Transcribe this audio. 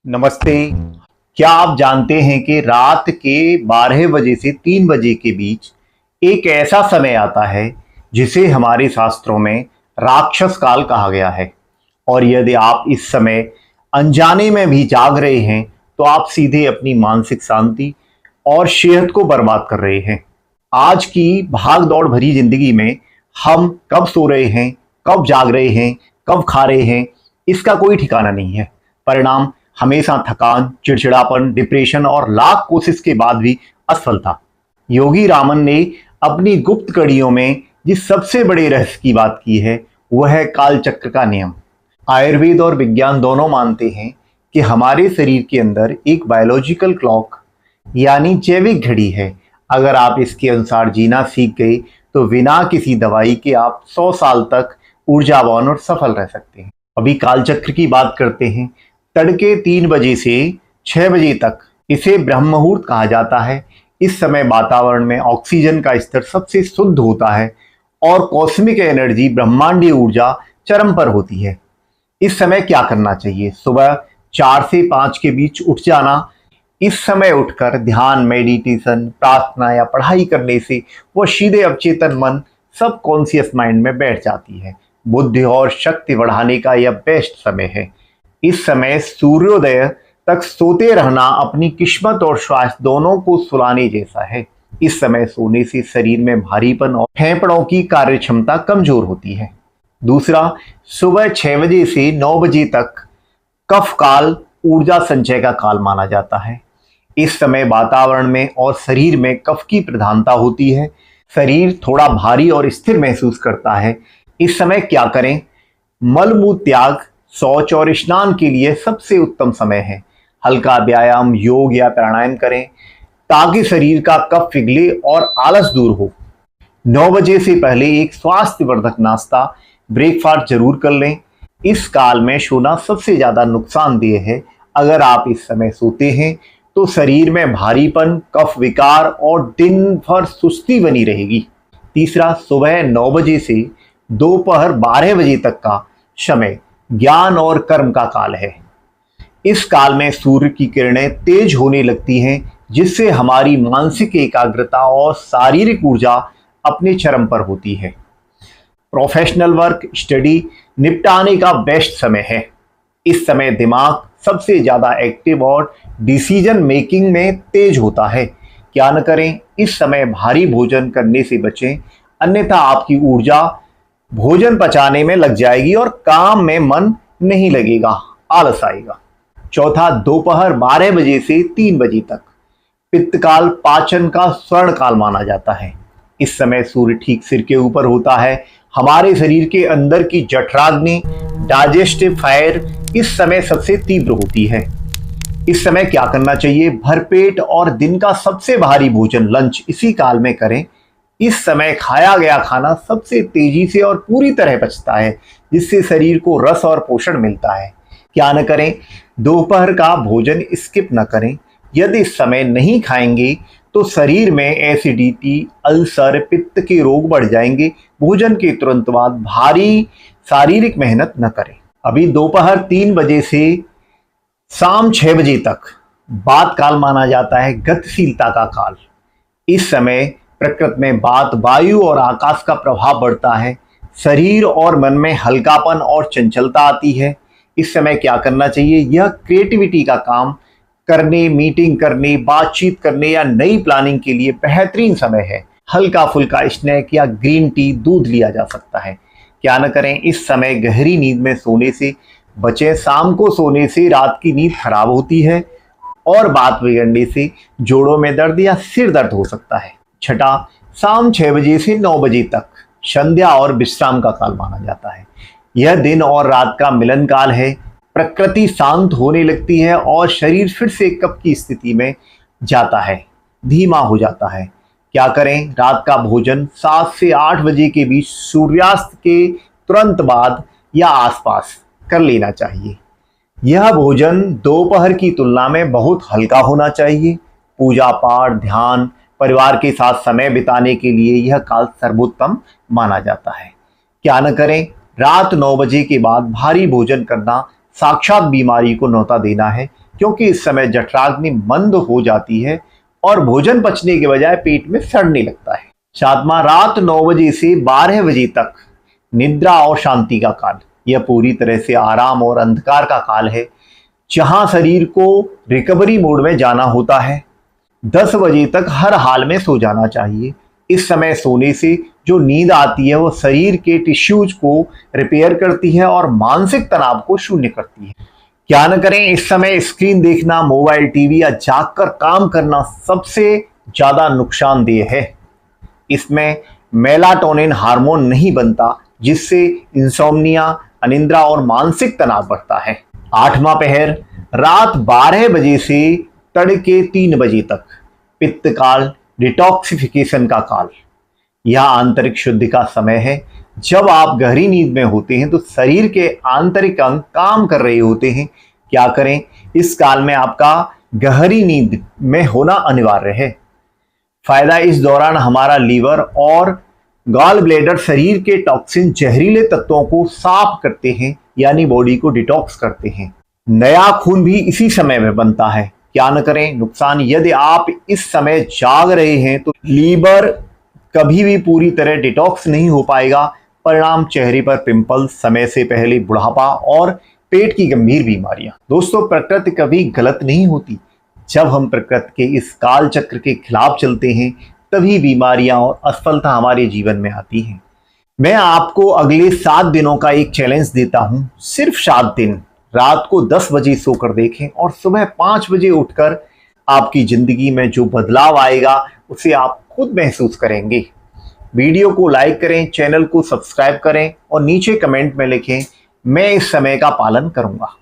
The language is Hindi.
नमस्ते। क्या आप जानते हैं कि रात के 12 बजे से 3 बजे के बीच एक ऐसा समय आता है जिसे हमारे शास्त्रों में राक्षस काल कहा गया है। और यदि आप इस समय अनजाने में भी जाग रहे हैं तो आप सीधे अपनी मानसिक शांति और सेहत को बर्बाद कर रहे हैं। आज की भाग दौड़ भरी जिंदगी में हम कब सो रहे हैं, कब जाग रहे हैं, कब खा रहे हैं, इसका कोई ठिकाना नहीं है। परिणाम हमेशा थकान, चिड़चिड़ापन, डिप्रेशन और लाख कोशिश के बाद भी असफलता। योगी रामन ने अपनी गुप्त कड़ियों में जिस सबसे बड़े रहस्य की बात की है वह है काल चक्र का नियम। आयुर्वेद और विज्ञान दोनों मानते हैं कि हमारे शरीर के अंदर एक बायोलॉजिकल क्लॉक यानी जैविक घड़ी है। अगर आप इसके अनुसार जीना सीख गए तो बिना किसी दवाई के आप 100 साल तक ऊर्जावान और सफल रह सकते हैं। अभी कालचक्र की बात करते हैं। तड़के 3 बजे से 6 बजे तक इसे ब्रह्म मुहूर्त कहा जाता है। इस समय वातावरण में ऑक्सीजन का स्तर सबसे शुद्ध होता है और कॉस्मिक एनर्जी, ब्रह्मांडीय ऊर्जा चरम पर होती है। इस समय क्या करना चाहिए? सुबह 4 से 5 के बीच उठ जाना। इस समय उठकर ध्यान, मेडिटेशन, प्रार्थना या पढ़ाई करने से वह सीधे अवचेतन मन, सब कॉन्शियस माइंड में बैठ जाती है। बुद्धि और शक्ति बढ़ाने का यह बेस्ट समय है। इस समय सूर्योदय तक सोते रहना अपनी किस्मत और स्वास्थ्य दोनों को सुलाने जैसा है। इस समय सोने से शरीर में भारीपन और फेफड़ों की कार्य क्षमता कमजोर होती है। दूसरा, सुबह 6 बजे से 9 बजे तक कफ काल ऊर्जा संचय का काल माना जाता है। इस समय वातावरण में और शरीर में कफ की प्रधानता होती है। शरीर थोड़ा भारी और स्थिर महसूस करता है। इस समय क्या करें? मलमूत्र त्याग, शौच और स्नान के लिए सबसे उत्तम समय है। हल्का व्यायाम, योग या प्राणायाम करें ताकि शरीर का कफ पिघले और आलस दूर हो। 9 बजे से पहले एक स्वास्थ्यवर्धक नाश्ता, ब्रेकफास्ट जरूर कर लें। इस काल में सोना सबसे ज्यादा नुकसानदेह है। अगर आप इस समय सोते हैं तो शरीर में भारीपन, कफ विकार और दिन भर सुस्ती बनी रहेगी। तीसरा, सुबह 9 बजे से दोपहर 12 बजे तक का समय ज्ञान और कर्म का काल है। इस काल में सूर्य की किरणें तेज होने लगती हैं जिससे हमारी मानसिक एकाग्रता और शारीरिक ऊर्जा अपने चरम पर होती है। प्रोफेशनल वर्क, स्टडी निपटाने का बेस्ट समय है। इस समय दिमाग सबसे ज्यादा एक्टिव और डिसीजन मेकिंग में तेज होता है। क्या न करें? इस समय भारी भोजन करने से बचें, अन्यथा आपकी ऊर्जा भोजन पचाने में लग जाएगी और काम में मन नहीं लगेगा, आलस आएगा। चौथा, दोपहर 12 बजे से 3 बजे तक पित्तकाल, पाचन का स्वर्ण काल माना जाता है। इस समय सूर्य ठीक सिर के ऊपर होता है। हमारे शरीर के अंदर की जठराग्नि, डाइजेस्टिव फायर इस समय सबसे तीव्र होती है। इस समय क्या करना चाहिए? भरपेट और दिन का सबसे भारी भोजन, लंच, इसी काल में करें। इस समय खाया गया खाना सबसे तेजी से और पूरी तरह पचता है जिससे शरीर को रस और पोषण मिलता है। क्या न करें? दोपहर का भोजन स्किप न करें। यदि इस समय नहीं खाएंगे तो शरीर में एसिडिटी, अल्सर, पित्त के रोग बढ़ जाएंगे। भोजन के तुरंत बाद भारी शारीरिक मेहनत न करें। अभी दोपहर 3 बजे से शाम 6 बजे तक बात काल माना जाता है, गतिशीलता का काल। इस समय प्रकृति में बात, वायु और आकाश का प्रभाव बढ़ता है। शरीर और मन में हल्कापन और चंचलता आती है। इस समय क्या करना चाहिए? यह क्रिएटिविटी का काम करने, मीटिंग करने, बातचीत करने या नई प्लानिंग के लिए बेहतरीन समय है। हल्का फुल्का स्नैक या ग्रीन टी, दूध लिया जा सकता है। क्या न करें? इस समय गहरी नींद में सोने से बचें। शाम को सोने से रात की नींद खराब होती है और बात बिगड़ने से जोड़ों में दर्द या सिर दर्द हो सकता है। छठा, शाम 6 बजे से 9 बजे तक संध्या और विश्राम का काल माना जाता है। यह दिन और रात का मिलन काल है। प्रकृति शांत होने लगती है और शरीर फिर से कब की स्थिति में जाता है, धीमा हो जाता है। क्या करें? रात का भोजन 7 से 8 बजे के बीच सूर्यास्त के तुरंत बाद या आसपास कर लेना चाहिए। यह भोजन दोपहर की तुलना में बहुत हल्का होना चाहिए। पूजा पाठ, ध्यान, परिवार के साथ समय बिताने के लिए यह काल सर्वोत्तम माना जाता है। क्या न करें? रात 9 बजे के बाद भारी भोजन करना साक्षात बीमारी को न्योता देना है। क्योंकि इस समय जठराग्नि मंद हो जाती है और भोजन पचने के बजाय पेट में सड़ने लगता है। सातवां, रात 9 बजे से 12 बजे तक निद्रा और शांति का काल। यह पूरी तरह से आराम और अंधकार का काल है, जहां शरीर को रिकवरी मोड में जाना होता है। 10 बजे तक हर हाल में सो जाना चाहिए। इस समय सोने से जो नींद आती है वो शरीर के टिश्यूज को रिपेयर करती है और मानसिक तनाव को शून्य करती है। क्या न करें, इस समय स्क्रीन देखना, मोबाइल, टीवी या जागकर काम करना सबसे ज्यादा नुकसानदेह है। इसमें मेलाटोनिन हार्मोन नहीं बनता, जिससे इंसोम्निया, अनिद्रा और मानसिक तनाव बढ़ता है। 8वां पहर, रात 12 बजे से तड़के 3 बजे तक, पित्त काल, डिटॉक्सिफिकेशन का काल। यह आंतरिक शुद्धि का समय है। जब आप गहरी नींद में होते हैं तो शरीर के आंतरिक अंग काम कर रहे होते हैं। क्या करें, इस काल में आपका गहरी नींद में होना अनिवार्य है। फायदा, इस दौरान हमारा लीवर और गॉल ब्लैडर शरीर के टॉक्सिन, जहरीले तत्वों को साफ करते हैं, यानी बॉडी को डिटॉक्स करते हैं। नया खून भी इसी समय में बनता है। क्या न करें, नुकसान, यदि आप इस समय जाग रहे हैं तो लीवर कभी भी पूरी तरह डिटॉक्स नहीं हो पाएगा। परिणाम, चेहरे पर पिंपल, समय से पहले बुढ़ापा और पेट की गंभीर बीमारियां। दोस्तों, प्रकृति कभी गलत नहीं होती। जब हम प्रकृति के इस काल चक्र के खिलाफ चलते हैं तभी बीमारियां और असफलता हमारे जीवन में आती हैं। मैं आपको अगले 7 दिनों का एक चैलेंज देता हूं। सिर्फ 7 दिन रात को 10 बजे सोकर देखें और सुबह 5 बजे उठकर आपकी जिंदगी में जो बदलाव आएगा उसे आप खुद महसूस करेंगे। वीडियो को लाइक करें, चैनल को सब्सक्राइब करें और नीचे कमेंट में लिखें, मैं इस समय का पालन करूंगा।